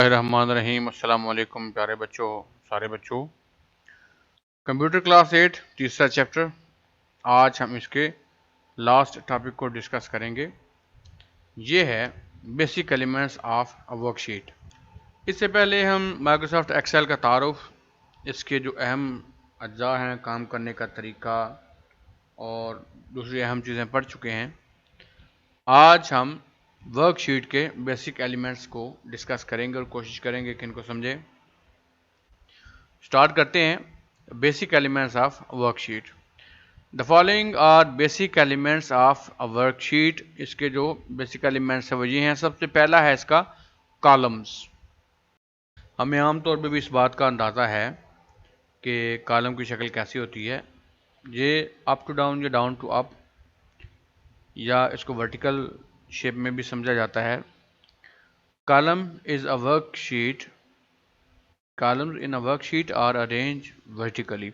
रहमान रहीम। अस्सलाम वालेकुम प्यारे बच्चों, सारे बच्चों। कंप्यूटर क्लास 8 तीसरा चैप्टर, आज हम इसके लास्ट टॉपिक को डिस्कस करेंगे। ये है basic elements of a worksheet. इससे पहले हम माइक्रोसॉफ्ट एक्सेल का तारुफ, इसके जो अहम अज्जा हैं, काम करने का तरीका और दूसरी अहम चीज़ें पढ़ चुके हैं। आज हम वर्कशीट के बेसिक एलिमेंट्स को डिस्कस करेंगे और कोशिश करेंगे कि इनको समझें। स्टार्ट करते हैं। Basic elements of worksheet. The following are basic elements of a worksheet. इसके जो बेसिक एलिमेंट्स हैं वो ये हैं। सबसे पहला है इसका कॉलम्स। हमें आमतौर पर भी इस बात का अंदाज़ा है कि कॉलम की शक्ल कैसी होती है। ये अप टू डाउन या डाउन टू अप या इसको वर्टिकल शेप में भी समझा जाता है। Column is a worksheet. Columns in a worksheet are arrange vertically.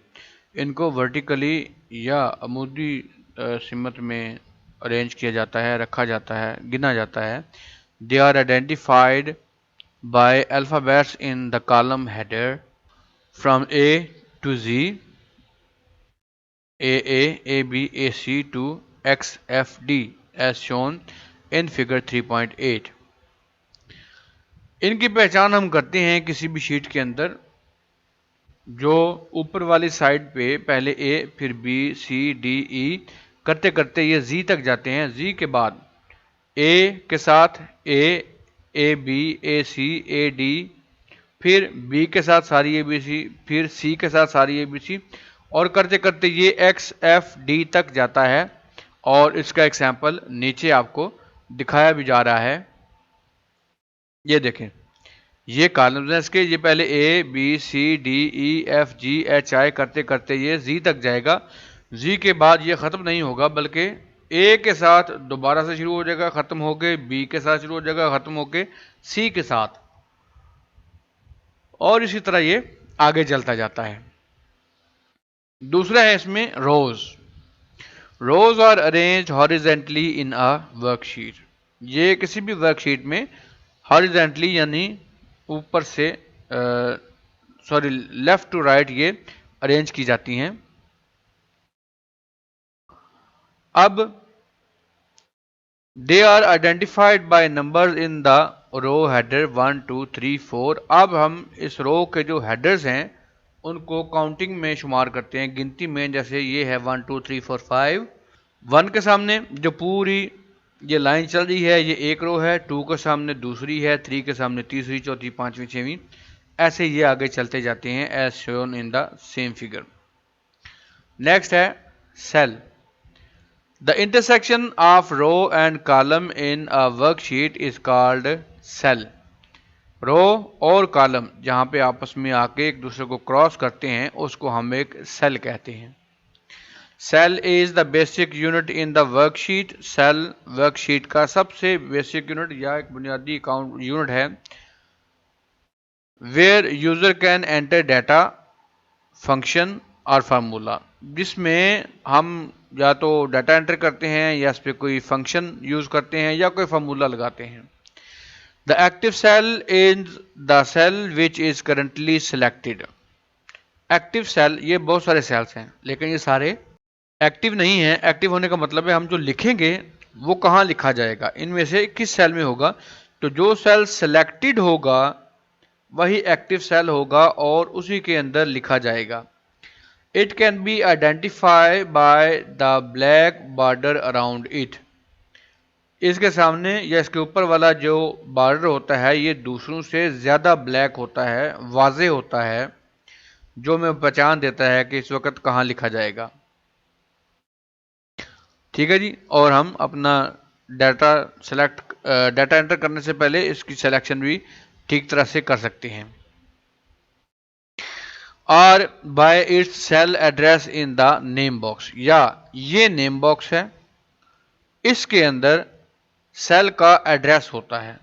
इनको वर्टिकली या अमूदी सिमत में अरेंज किया जाता है, रखा जाता है, गिना जाता है। They are identified by alphabets in the column header from A to G, A B A C to X F D as shown in figure 3.8। इनकी पहचान हम करते हैं किसी भी शीट के अंदर जो ऊपर वाली साइड पे पहले ए फिर बी सी डी ई करते करते ये जी तक जाते हैं। जी के बाद ए के साथ A B A C A D, फिर बी के साथ सारी ए बी सी, फिर सी के साथ सारी ए बी सी और करते करते ये एक्स एफ डी तक जाता है। और इसका एग्जाम्पल नीचे आपको दिखाया भी जा रहा है। ये देखें, ये कॉलम्स हैं इसके। ये पहले A B C D E F G H I करते करते ये जी तक जाएगा। जी के बाद ये ख़त्म नहीं होगा बल्कि ए के साथ दोबारा से शुरू हो जाएगा, ख़त्म होके बी के साथ शुरू हो जाएगा, ख़त्म होके सी के साथ, और इसी तरह ये आगे चलता जाता है। दूसरा है इसमें rows. Rows are arrange horizontally in a worksheet. ये किसी भी वर्कशीट में हॉरिजेंटली यानी ऊपर से लेफ्ट टू राइट ये अरेंज की जाती हैं। अब they are identified by numbers in the row header 1 2 3 4। अब हम इस रो के जो हेडर्स हैं उनको काउंटिंग में शुमार करते हैं, गिनती में। जैसे ये है 1 2 3 4 5। 1 के सामने जो पूरी ये लाइन चल रही है ये एक रो है, 2 के सामने दूसरी है, 3 के सामने तीसरी, चौथी, पांचवी, छठवीं, ऐसे ये आगे चलते जाते हैं as shown in the same figure. Next है cell. The intersection of row and column in a worksheet is called cell. Row और कॉलम जहां पे आपस में आके एक दूसरे को क्रॉस करते हैं उसको हम एक सेल कहते हैं। Cell is the basic unit in the worksheet. Cell worksheet का सबसे बेसिक यूनिट या एक बुनियादी अकाउंट यूनिट है। Where user can enter data, function और फार्मूला, जिसमें हम या तो डाटा एंटर करते हैं या इस पर कोई फंक्शन यूज करते हैं या कोई फार्मूला लगाते हैं। The active cell is the cell which is currently selected. Active cell, ये बहुत सारे सेल्स हैं लेकिन ये सारे एक्टिव नहीं है। एक्टिव होने का मतलब है हम जो लिखेंगे वो कहाँ लिखा जाएगा, इनमें से किस सेल में होगा। तो जो सेल सेलेक्टेड होगा वही एक्टिव सेल होगा और उसी के अंदर लिखा जाएगा। It can be identify by the black border around it. इसके सामने या इसके ऊपर वाला जो बॉर्डर होता है ये दूसरों से ज़्यादा ब्लैक होता है, वाजे होता है, जो हमें पहचान देता है कि इस वक्त कहाँ लिखा जाएगा। ठीक है जी। और हम अपना डाटा डाटा एंटर करने से पहले इसकी सिलेक्शन भी ठीक तरह से कर सकते हैं। और by its cell address in the name box, या ये नेम बॉक्स है, इसके अंदर सेल का एड्रेस होता है।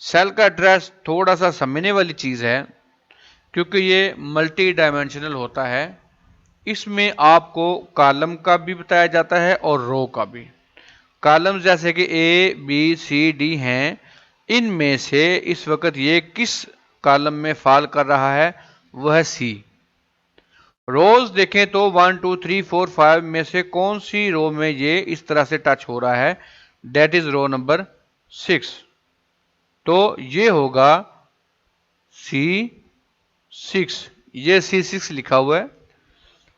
सेल का एड्रेस थोड़ा सा समझने वाली चीज़ है क्योंकि ये मल्टी डायमेंशनल होता है। इसमें आपको कॉलम का भी बताया जाता है और रो का भी। कॉलम्स जैसे कि ए बी सी डी हैं, इनमें से इस वक्त ये किस कॉलम में फॉल कर रहा है, वह है सी। रोज देखें तो 1 2 3 4 5 में से कौन सी रो में ये इस तरह से टच हो रहा है, डेट इज रो नंबर 6। तो ये होगा C6, ये C6 लिखा हुआ है।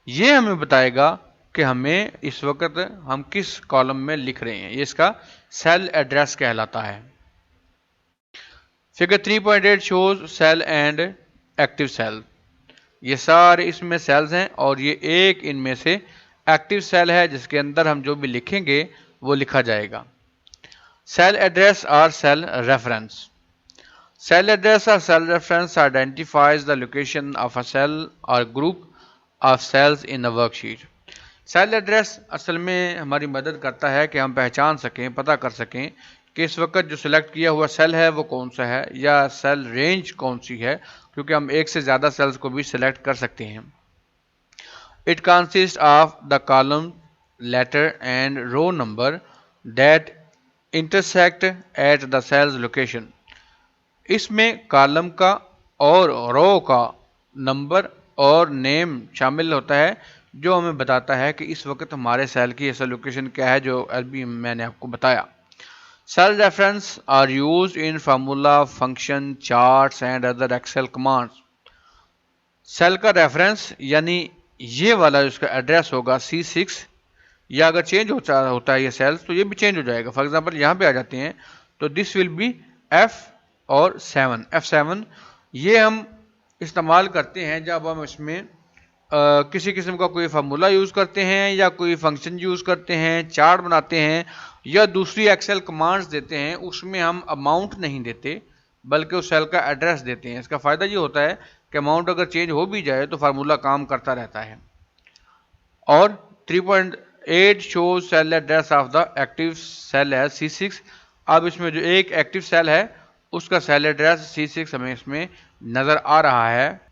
ये हमें बताएगा कि हमें इस वक्त हम किस कॉलम में लिख रहे हैं, ये इसका सेल एड्रेस कहलाता है। Figure 3.8 shows cell and active cell. ये सारे इसमें सेल्स हैं और ये एक इनमें से एक्टिव सेल है जिसके अंदर हम जो भी लिखेंगे वो लिखा जाएगा। सेल एड्रेस और cell reference. Cell address or cell reference identifies the location of a cell or group of cells in a worksheet. Cell address असल में हमारी मदद करता है कि हम पहचान सकें, पता कर सकें कि इस वक्त जो सिलेक्ट किया हुआ सेल है वो कौन सा है या सेल रेंज कौन सी है, क्योंकि हम एक से ज़्यादा सेल्स को भी सिलेक्ट कर सकते हैं। It consist of the column, letter and row number that intersect at the cell's location. इसमें कॉलम का और रो का नंबर और नेम शामिल होता है जो हमें बताता है कि इस वक्त हमारे सेल की ऐसा लोकेशन क्या है, जो अभी मैंने आपको बताया। Cell reference are used in formula, function, charts and other Excel commands. Cell का रेफरेंस यानी ये वाला जिसका एड्रेस होगा C6, या अगर चेंज होता है ये सेल्स तो ये भी चेंज हो जाएगा। फॉर एग्जांपल यहाँ पे आ जाते हैं तो दिस विल बी F और 7, F7। ये हम इस्तेमाल करते हैं जब हम इसमें किसी किस्म का कोई फार्मूला यूज़ करते हैं या कोई फंक्शन यूज़ करते हैं, चार्ट बनाते हैं या दूसरी एक्सेल कमांड्स देते हैं। उसमें हम अमाउंट नहीं देते बल्कि उस सेल का एड्रेस देते हैं। इसका फ़ायदा ये होता है कि अमाउंट अगर चेंज हो भी जाए तो फार्मूला काम करता रहता है। और 3.8 shows cell address of the active cell है C6। अब इसमें जो एक एक्टिव सेल है उसका सेल एड्रेस C6 हमें इसमें नजर आ रहा है।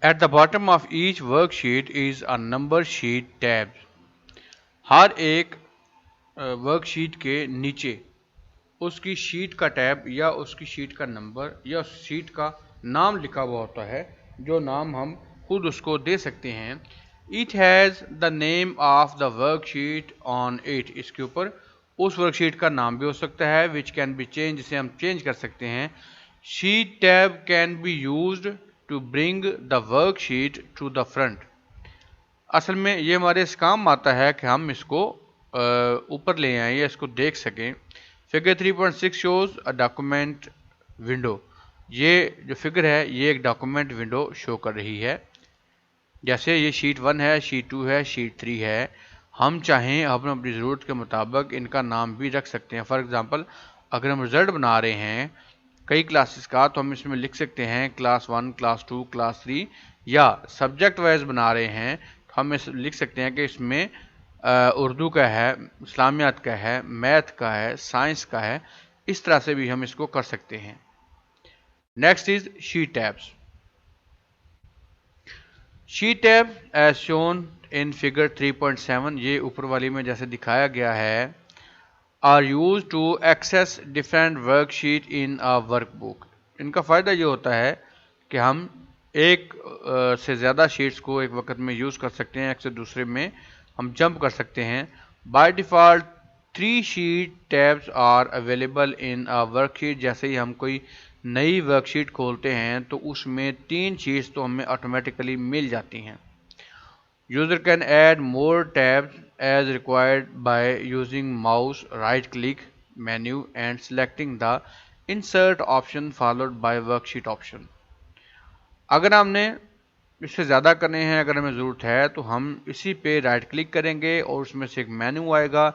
At the bottom of each worksheet is a number sheet tab. हर एक वर्कशीट के नीचे उसकी शीट का टैब या उसकी शीट का नंबर या उस शीट का नाम लिखा हुआ होता है, जो नाम हम खुद उसको दे सकते हैं। It has the name of the worksheet on it. इसके ऊपर उस वर्कशीट का नाम भी हो सकता है, which can be changed, जिसे हम चेंज कर सकते हैं। Sheet tab can be used to bring the worksheet to the front. असल में ये हमारे इस काम आता है कि हम इसको ऊपर ले आएं या इसको देख सकें। Figure 3.6 shows a document window. ये जो फिगर है ये एक डॉक्यूमेंट विंडो शो कर रही है। जैसे ये शीट 1 है, शीट 2 है, शीट 3 है। हम चाहें हम अपनी ज़रूरत के मुताबिक इनका नाम भी रख सकते हैं। फॉर एग्जांपल अगर हम रिजल्ट बना रहे हैं कई क्लासेस का तो हम इसमें लिख सकते हैं क्लास 1, क्लास 2, क्लास 3, या सब्जेक्ट वाइज बना रहे हैं हम लिख सकते हैं कि इसमें उर्दू का है, इस्लामियात का है, मैथ का है, साइंस का है। इस तरह से भी हम इसको कर सकते हैं। Next is sheet tabs. Sheet tab as shown in figure 3.7, ये ऊपर वाली में जैसे दिखाया गया है, are use to access different worksheet in a workbook. इनका फ़ायदा ये होता है कि हम एक से ज़्यादा शीट्स को एक वक्त में यूज़ कर सकते हैं, एक से दूसरे में हम जंप कर सकते हैं। By default 3 sheet tabs are available in a worksheet. जैसे ही हम कोई नई वर्कशीट खोलते हैं तो उसमें 3 शीट्स तो हमें ऑटोमेटिकली मिल जाती हैं। User can add more tabs as required by using mouse right click menu and selecting the insert option followed by worksheet option. अगर हमने इससे ज़्यादा करने हैं, अगर हमें ज़रूरत है तो हम इसी पे राइट क्लिक करेंगे और उसमें से एक मेन्यू आएगा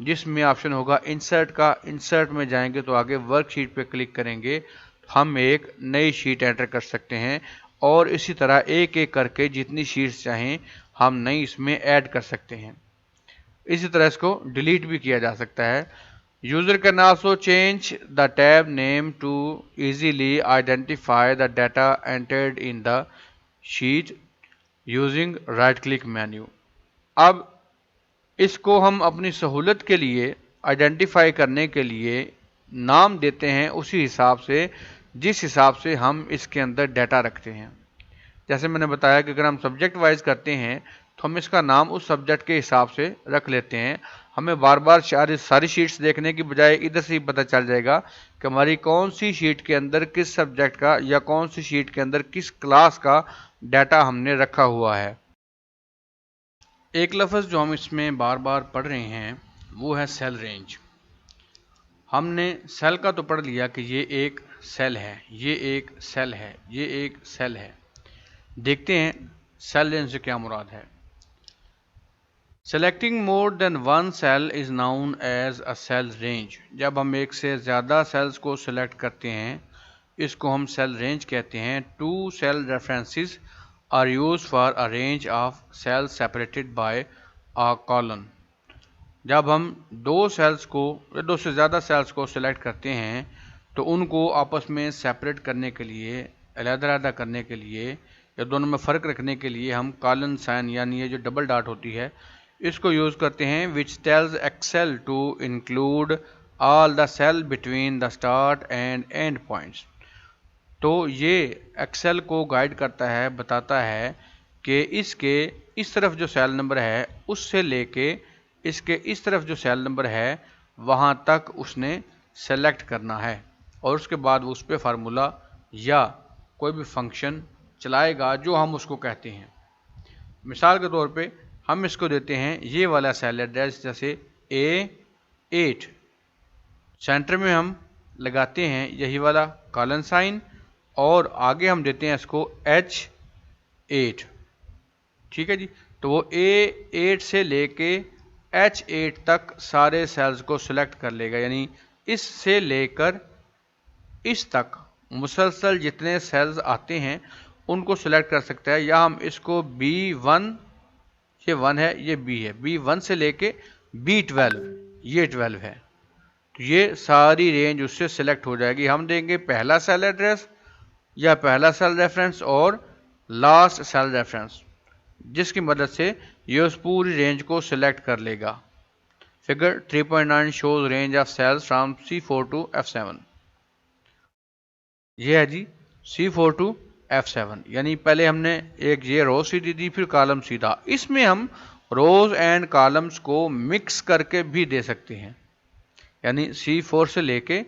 जिसमें ऑप्शन होगा इंसर्ट का। इंसर्ट में जाएंगे तो आगे वर्कशीट पे क्लिक करेंगे हम एक नई शीट एंटर कर सकते हैं और इसी तरह एक एक करके जितनी शीट्स चाहें हम नई इसमें ऐड कर सकते हैं। इसी तरह इसको डिलीट भी किया जा सकता है। User can also change the tab name to easily identify the data entered in the sheet using right click menu. अब इसको हम अपनी सहूलत के लिए आइडेंटिफाई करने के लिए नाम देते हैं उसी हिसाब से जिस हिसाब से हम इसके अंदर डाटा रखते हैं। जैसे मैंने बताया कि अगर हम सब्जेक्ट वाइज करते हैं तो हम इसका नाम उस सब्जेक्ट के हिसाब से रख लेते हैं। हमें बार बार सारी शीट्स देखने की बजाय इधर से ही पता चल जाएगा कि हमारी कौन सी शीट के अंदर किस सब्जेक्ट का या कौन सी शीट के अंदर किस क्लास का डाटा हमने रखा हुआ है। एक लफ्ज़ जो हम इसमें बार बार पढ़ रहे हैं वो है सेल रेंज। हमने सेल का तो पढ़ लिया कि ये एक सेल है, ये एक सेल है, ये एक सेल है। देखते हैं सेल रेंज से क्या मुराद है। Selecting more than one cell is known as a cell range. जब हम एक से ज़्यादा सेल्स को सिलेक्ट करते हैं इसको हम सेल रेंज कहते हैं। Two cell references are used for a range of cells separated by a colon. जब हम दो सेल्स को या दो से ज़्यादा सेल्स को सिलेक्ट करते हैं तो उनको आपस में सेपरेट करने के लिए, अलग-अलग करने के लिए या दोनों में फ़र्क रखने के लिए हम कॉलन साइन यानी ये जो डबल डॉट होती है इसको यूज़ करते हैं। Which tells Excel to include all the cell between the start and end points. तो ये एक्सेल को गाइड करता है, बताता है कि इसके इस तरफ जो सेल नंबर है उससे लेके इसके इस तरफ जो सेल नंबर है वहाँ तक उसने सेलेक्ट करना है और उसके बाद उस पर फार्मूला या कोई भी फंक्शन चलाएगा जो हम उसको कहते हैं। मिसाल के तौर पे हम इसको देते हैं ये वाला सेल एड्रेस, जैसे A8, सेंटर में हम लगाते हैं यही वाला कॉलन साइन और आगे हम देते हैं इसको H8। ठीक है जी, तो वो A8 से लेके H8 तक सारे सेल्स को सिलेक्ट कर लेगा, यानी इस से लेकर इस तक मुसलसल जितने सेल्स आते हैं उनको सिलेक्ट कर सकता है। या हम इसको B1, ये 1 है, ये B है, B1 से लेके B12, ये 12 है, तो ये सारी रेंज उससे सिलेक्ट हो जाएगी। हम देंगे पहला सेल एड्रेस या पहला सेल रेफरेंस और लास्ट सेल रेफरेंस, जिसकी मदद से ये उस पूरी रेंज को सिलेक्ट कर लेगा। Figure 3.9 shows range of cells from C4 to F7। ये है जी C4 टू F7, यानी पहले हमने एक ये रो सीधी दी फिर कॉलम सीधा। इसमें हम रोज एंड कॉलम्स को मिक्स करके भी दे सकते हैं, यानी C4 से लेके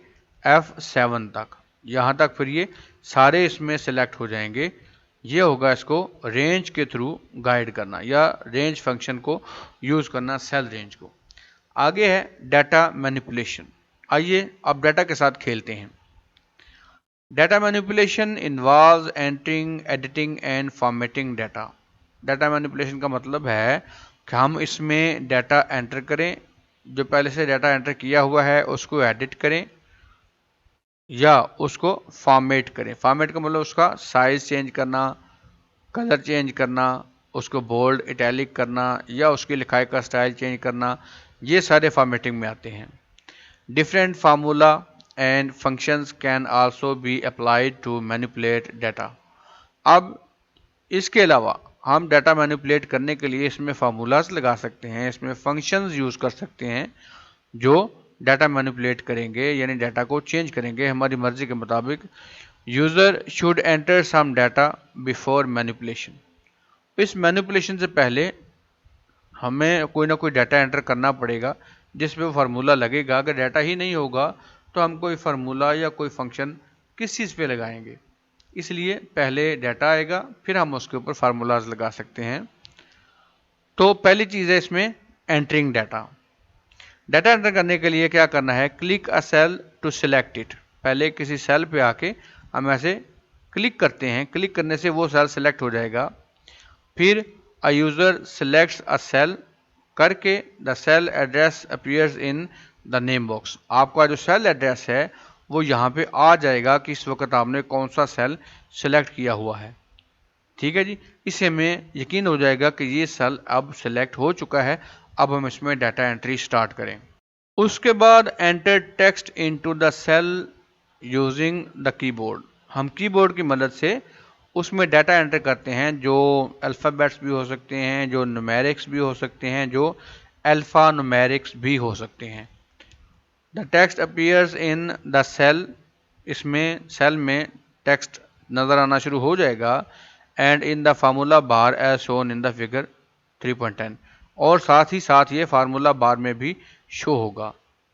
F7 तक, यहाँ तक फिर ये सारे इसमें सेलेक्ट हो जाएंगे। ये होगा इसको रेंज के थ्रू गाइड करना या रेंज फंक्शन को यूज़ करना, सेल रेंज को। आगे है डाटा मैनिपुलेशन। आइए अब डाटा के साथ खेलते हैं। Data manipulation involves entering, editing and formatting data. Data manipulation का मतलब है कि हम इसमें डाटा एंटर करें, जो पहले से डाटा एंटर किया हुआ है उसको एडिट करें या उसको फॉर्मेट करें। फॉर्मेट का मतलब उसका साइज चेंज करना, कलर चेंज करना, उसको बोल्ड इटैलिक करना या उसकी लिखाई का स्टाइल चेंज करना, ये सारे फॉर्मेटिंग में आते हैं। Different formula and functions can also be applied to manipulate data. अब इसके अलावा हम डाटा मैनिपुलेट करने के लिए इसमें फार्मूलाज लगा सकते हैं, इसमें फंक्शंस यूज़ कर सकते हैं जो डाटा मैनिपुलेट करेंगे, यानी डाटा को चेंज करेंगे हमारी मर्जी के मुताबिक। User should enter some data before manipulation. इस मैनिपुलेशन से पहले हमें कोई ना कोई डाटा एंटर करना पड़ेगा जिसमें वो फार्मूला लगेगा। अगर डाटा ही नहीं होगा तो हम कोई फार्मूला या कोई फंक्शन किस चीज़ पे लगाएंगे, इसलिए पहले डाटा आएगा फिर हम उसके ऊपर फार्मूलाज लगा सकते हैं। तो पहली चीज़ है इसमें एंटरिंग डाटा। डाटा एंटर करने के लिए क्या करना है, click a cell to select it. पहले किसी सेल पे आके हम ऐसे क्लिक करते हैं, क्लिक करने से वो सेल सिलेक्ट हो जाएगा। फिर a user selects a cell करके the cell address appears in the name box. आपका जो सेल एड्रेस है वो यहाँ पे आ जाएगा कि इस वक्त आपने कौन सा सेल सिलेक्ट किया हुआ है। ठीक है जी, इससे हमें यकीन हो जाएगा कि ये सेल अब सिलेक्ट हो चुका है। अब हम इसमें डाटा एंट्री स्टार्ट करें। उसके बाद enter text into the cell using the keyboard. हम कीबोर्ड की मदद से उसमें डाटा एंटर करते हैं, जो अल्फ़ाबेट्स भी हो सकते हैं, जो न्यूमेरिक्स भी हो सकते हैं, जो अल्फ़ा न्यूमेरिक्स भी हो सकते हैं। The text appears in the cell, इसमें सेल में टेक्स्ट नज़र आना शुरू हो जाएगा। And in the formula bar as shown in the figure 3.10, और साथ ही साथ ये फार्मूला बार में भी शो होगा।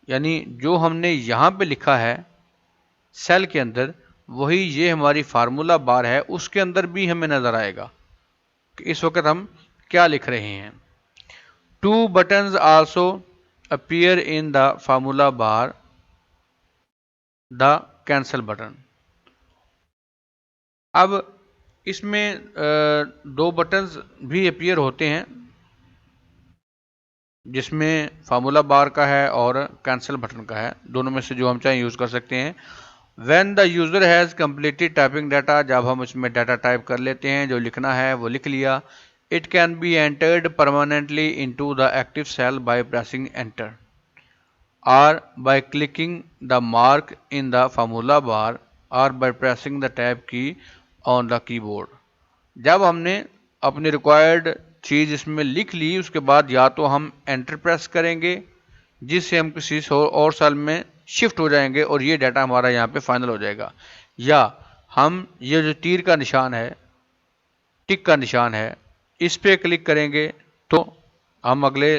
यानी जो हमने यहाँ पे लिखा है सेल के अंदर, वही ये हमारी फार्मूला बार है उसके अंदर भी हमें नज़र आएगा कि इस वक्त हम क्या लिख रहे हैं। 2 buttons also appear in the formula bar, the cancel button। अब इसमें 2 बटन्स भी अपीयर होते हैं, जिसमें फार्मूला बार का है और कैंसिल बटन का है, दोनों में से जो हम चाहें यूज़ कर सकते हैं। When the user has completed typing data, जब हम इसमें डाटा टाइप कर लेते हैं, जो लिखना है वो लिख लिया, it can be entered permanently into the active cell by pressing enter or by clicking the mark in the formula bar or by pressing the tab key on the keyboard। जब हमने अपनी रिक्वायर्ड चीज़ इसमें लिख ली, उसके बाद या तो हम एंटर प्रेस करेंगे जिससे हम किसी और सेल में शिफ्ट हो जाएंगे और ये डाटा हमारा यहाँ पे फाइनल हो जाएगा, या हम ये जो तीर का निशान है, टिक का निशान है, इस पे क्लिक करेंगे तो हम अगले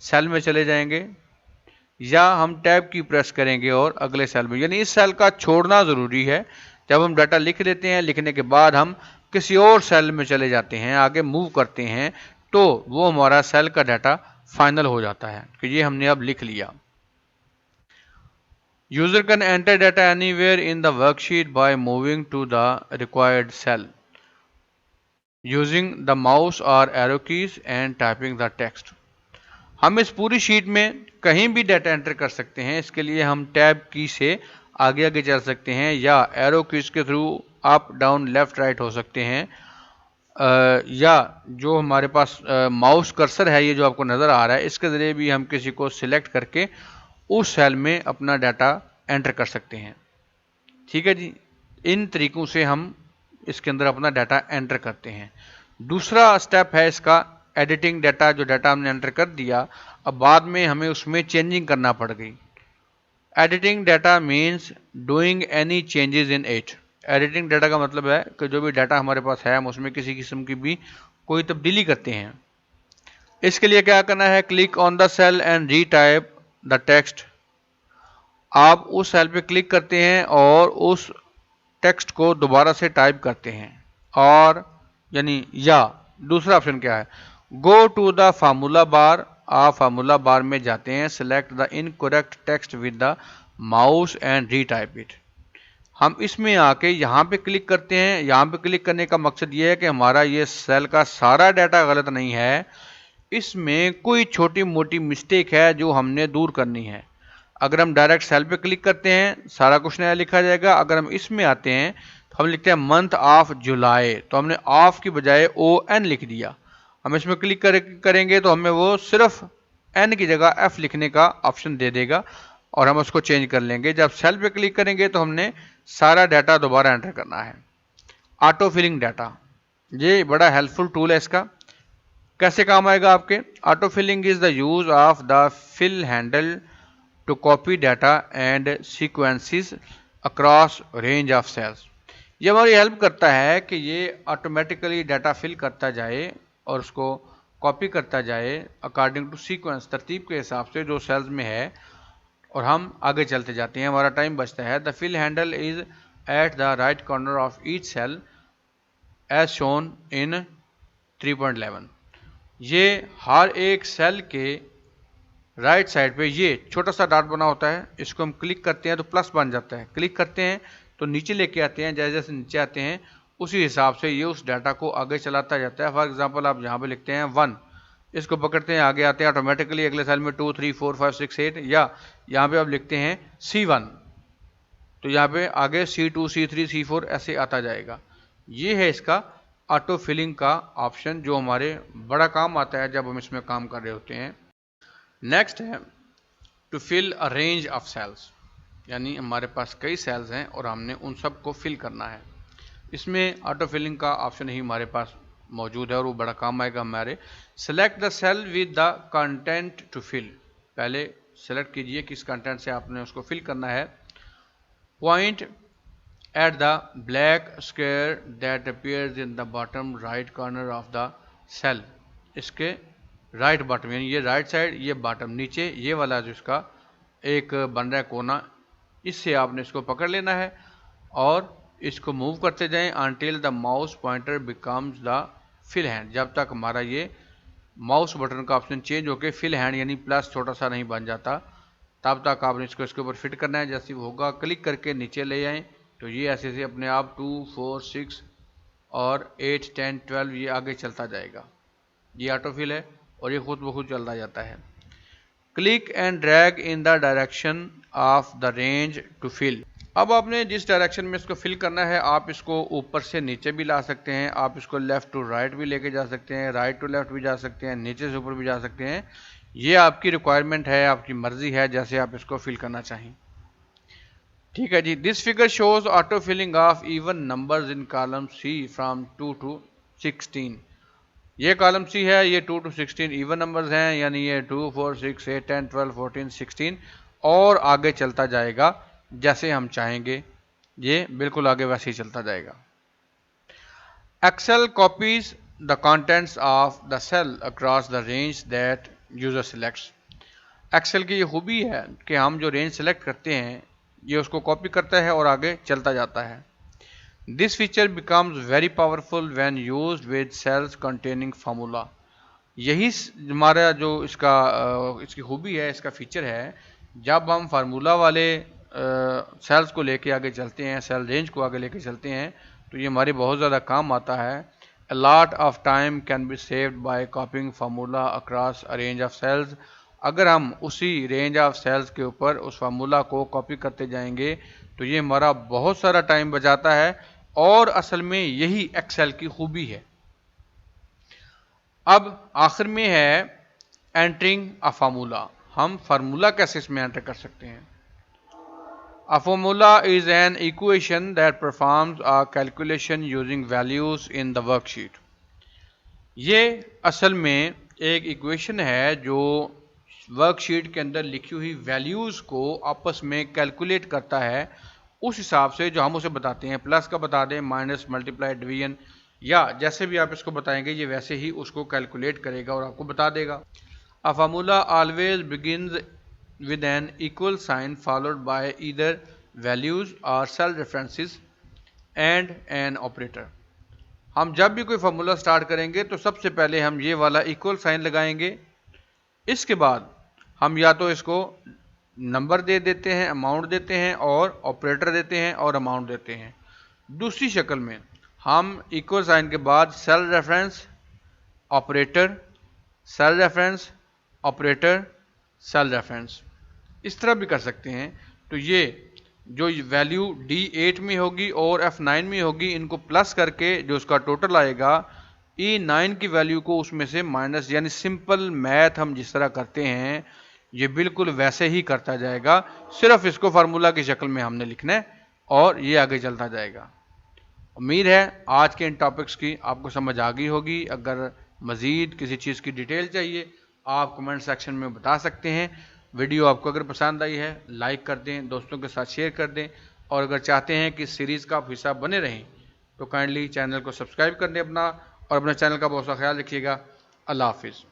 सेल में चले जाएंगे, या हम टैब की प्रेस करेंगे और अगले सेल में। यानी इस सेल का छोड़ना ज़रूरी है। जब हम डाटा लिख लेते हैं, लिखने के बाद हम किसी और सेल में चले जाते हैं, आगे मूव करते हैं, तो वो हमारा सेल का डाटा फाइनल हो जाता है कि ये हमने अब लिख लिया। User can enter data anywhere in the worksheet by moving to the required cell using the mouse और arrow keys and typing the text. हम इस पूरी शीट में कहीं भी डाटा एंटर कर सकते हैं। इसके लिए हम टैब की से आगे आगे चल सकते हैं, या एरो कीज के through up down left right हो सकते हैं, या जो हमारे पास माउस कर्सर है, ये जो आपको नज़र आ रहा है, इसके ज़रिए भी हम किसी को सिलेक्ट करके उस सेल में अपना डाटा एंटर कर सकते हैं। ठीक है जी, इन तरीक़ों से हम इसके अंदर अपना डाटा एंटर करते हैं। दूसरा स्टेप है इसका एडिटिंग डाटा। जो डाटा हमने एंटर कर दिया, अब बाद में हमें उसमें चेंजिंग करना पड़ गई। Editing data means doing any changes in it. Editing data का मतलब है कि जो भी डाटा हमारे पास है, हम उसमें किसी किस्म की भी कोई तब्दीली करते हैं। इसके लिए क्या करना है, click on the cell and retype the text. आप उस सेल पे क्लिक करते हैं और उस टेक्स्ट को दोबारा से टाइप करते हैं, और यानी या दूसरा ऑप्शन क्या है, go to the formula bar. आप फार्मूला बार में जाते हैं, select the incorrect text with the mouse and retype it. हम इसमें आके यहाँ पे क्लिक करते हैं। यहाँ पे क्लिक करने का मकसद ये है कि हमारा ये सेल का सारा डाटा गलत नहीं है, इसमें कोई छोटी मोटी मिस्टेक है जो हमने दूर करनी है। अगर हम डायरेक्ट सेल पे क्लिक करते हैं, सारा कुछ नया लिखा जाएगा। अगर हम इसमें आते हैं तो हम लिखते हैं मंथ ऑफ जुलाई, तो हमने ऑफ की बजाय ON लिख दिया। हम इसमें क्लिक करेंगे तो हमें वो सिर्फ N की जगह F लिखने का ऑप्शन दे देगा और हम उसको चेंज कर लेंगे। जब सेल पे क्लिक करेंगे तो हमने सारा डाटा दोबारा एंटर करना है। ऑटो फिलिंग डाटा, ये बड़ा हेल्पफुल टूल है। इसका कैसे काम आएगा आपके, auto filling is the use of the fill handle to copy data and sequences across range of cells. ये हमारी हेल्प करता है कि ये ऑटोमेटिकली डाटा फिल करता जाए और उसको कॉपी करता जाए अकॉर्डिंग टू सीक्वेंस, तरतीब के हिसाब से जो सेल्स में है, और हम आगे चलते जाते हैं, हमारा टाइम बचता है। The fill handle is at the right corner of each cell as shown in 3.11। ये हर एक सेल के राइट साइड पे ये छोटा सा डॉट बना होता है, इसको हम क्लिक करते हैं तो प्लस बन जाता है, क्लिक करते हैं तो नीचे लेके आते हैं, जैसे जैसे नीचे आते हैं उसी हिसाब से ये उस डाटा को आगे चलाता जाता है। फॉर एग्जांपल आप यहाँ पे लिखते हैं 1, इसको पकड़ते हैं, आगे आते हैं ऑटोमेटिकली अगले सेल में 2, 3, 4, 5, 6, 8, या यहाँ पे आप लिखते हैं C1 तो यहाँ पे आगे C2, C3, C4 ऐसे आता जाएगा। ये है इसका ऑटो फिलिंग का ऑप्शन, जो हमारे बड़ा काम आता है जब हम इसमें काम कर रहे होते हैं। नेक्स्ट है to fill a range of cells, यानी हमारे पास कई सेल्स हैं और हमने उन सब को फिल करना है। इसमें ऑटो फिलिंग का ऑप्शन ही हमारे पास मौजूद है और वो बड़ा काम आएगा हमारे। Select the cell with the content to fill, पहले सेलेक्ट कीजिए किस कंटेंट से आपने उसको फिल करना है। Point at the black square that appears in the bottom right corner of the cell, इसके राइट बॉटम यानी ये राइट साइड, ये बॉटम नीचे, ये वाला जो इसका एक बन रहा है कोना, इससे आपने इसको पकड़ लेना है और इसको मूव करते जाएं until the mouse pointer becomes the fill hand, जब तक हमारा ये माउस बटन का ऑप्शन चेंज होकर फिल हैंड यानी प्लस छोटा सा नहीं बन जाता, तब तक आपने इसको इसके ऊपर फिट करना है। जैसे होगा क्लिक करके नीचे ले आएँ तो ये ऐसे से अपने आप 2, 4, 6 और 8, 10, 12 ये आगे चलता जाएगा। ये ऑटो फिल है और ये खुद ब खुद चलता जाता है। Click and drag in the direction of the range to fill, अब आपने जिस डायरेक्शन में इसको फिल करना है आप इसको ऊपर से नीचे भी ला सकते हैं, आप इसको लेफ्ट टू राइट भी लेके जा सकते हैं, राइट टू लेफ्ट भी जा सकते हैं, नीचे से ऊपर भी जा सकते हैं। ये आपकी रिक्वायरमेंट है, आपकी मर्जी है जैसे आप इसको फिल करना चाहें। ठीक है जी। This figure shows auto filling of even numbers in column C from 2 to 16। ये कॉलम सी है, ये 2 to 16 इवन नंबर्स हैं, यानी ये 2, 4, 6, 8, 10, 12, 14, 16 और आगे चलता जाएगा जैसे हम चाहेंगे, ये बिल्कुल आगे वैसे ही चलता जाएगा। Excel copies the contents of the cell across the range that user selects. Excel की ये खूबी है कि हम जो रेंज सेलेक्ट करते हैं ये उसको कॉपी करता है और आगे चलता जाता है। This feature becomes very powerful when used with cells containing formula. यही हमारा जो इसकी खूबी है, इसका फीचर है, जब हम फार्मूला वाले सेल्स को लेके आगे चलते हैं, सेल रेंज को आगे लेके चलते हैं तो ये हमारे बहुत ज़्यादा काम आता है। A lot of time can be saved by copying formula across a range of cells. अगर हम उसी रेंज ऑफ सेल्स के ऊपर उस फार्मूला को कॉपी करते जाएंगे तो ये हमारा बहुत सारा टाइम बचाता है और असल में यही एक्सेल की खूबी है। अब आखिर में है एंटरिंग अ फार्मूला। हम फार्मूला कैसे इसमें एंटर कर सकते हैं। A formula is an equation that performs a calculation using values in the worksheet। ये असल में एक इक्वेशन है जो वर्कशीट के अंदर लिखी हुई वैल्यूज़ को आपस में कैलकुलेट करता है उस हिसाब से जो हम उसे बताते हैं। प्लस का बता दें, माइनस, मल्टीप्लाई, डिवीजन या जैसे भी आप इसको बताएंगे ये वैसे ही उसको कैलकुलेट करेगा और आपको बता देगा। A formula always begins with an equal sign followed by either values or cell references and an operator। हम जब भी कोई फार्मूला स्टार्ट करेंगे तो सबसे पहले हम ये वाला इक्वल साइन लगाएंगे, इसके बाद हम या तो इसको नंबर दे देते हैं, अमाउंट देते हैं और ऑपरेटर देते हैं और अमाउंट देते हैं। दूसरी शक्ल में हम इक्वल साइन के बाद cell reference, operator, cell reference, operator, cell reference इस तरह भी कर सकते हैं। तो ये जो वैल्यू D8 में होगी और F9 में होगी, इनको प्लस करके जो उसका टोटल आएगा E9 की वैल्यू को उसमें से माइनस, यानी सिंपल मैथ हम जिस तरह करते हैं ये बिल्कुल वैसे ही करता जाएगा, सिर्फ इसको फार्मूला की शक्ल में हमने लिखना है और ये आगे चलता जाएगा। उम्मीद है आज के इन टॉपिक्स की आपको समझ आ गई होगी। अगर मज़ीद किसी चीज़ की डिटेल चाहिए आप कमेंट सेक्शन में बता सकते हैं। वीडियो आपको अगर पसंद आई है लाइक कर दें, दोस्तों के साथ शेयर कर दें और अगर चाहते हैं कि इस सीरीज़ का आप हिस्सा बने रहें तो काइंडली चैनल को सब्सक्राइब कर दें अपना, और अपने चैनल का बहुत सा ख्याल रखिएगा। अल्लाह हाफिज़।